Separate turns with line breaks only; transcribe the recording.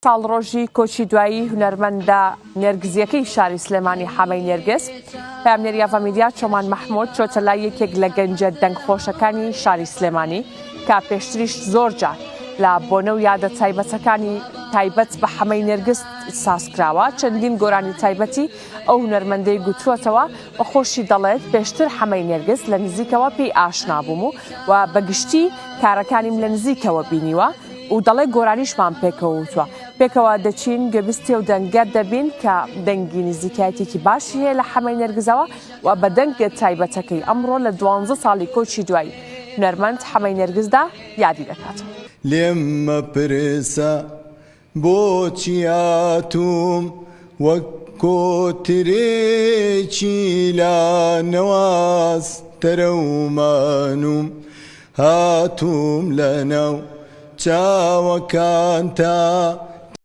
ساڵڕۆژی کۆچی دوایی هونەرمەندە نێرگزیەکەی شاری سلێمانی حەمەی نێرگس پامنێری یافەمیدیا چۆمان مەحموود چۆتە لای یەکێک لە گەنجە دەنگخۆشەکانی شاری سلێمانی کە پێشتریش زۆر جار لە بۆنە و یادە تایبەتەکانی تایبەت بە حەمەی نێرگس سازکراوە. چەندین گۆرانی تایبەتی ئەو هونەرمەندەی گوتووەتەوە بە خۆشی دەڵێت پێشتر حەمەی نێرگس لە نزیکەوە پێی ئاشنا بووم و بەگشتی کارەکانیم لە نزیکەوە بینیوە و دەڵێ گۆرانیشمان پێکەوتووە. پێکەوە دەچین گەبستی و دەنگەر دەبین کە دەنگی نزیکایەتێکی باشی هەیە لە حەمەی نێرگزەوە و بە دەنگە تایبەتەکەی ئەمڕۆ لە 12 ساڵی کۆچی دوایی هونەرمەند حەمەی نێرگزدا یادی دەکاتەوە.
لێم مەپرسە بۆچی هاتووم وەک کۆترێکی لا نەواز تەرەومانوم هاتووم لەناو چاوەکان تا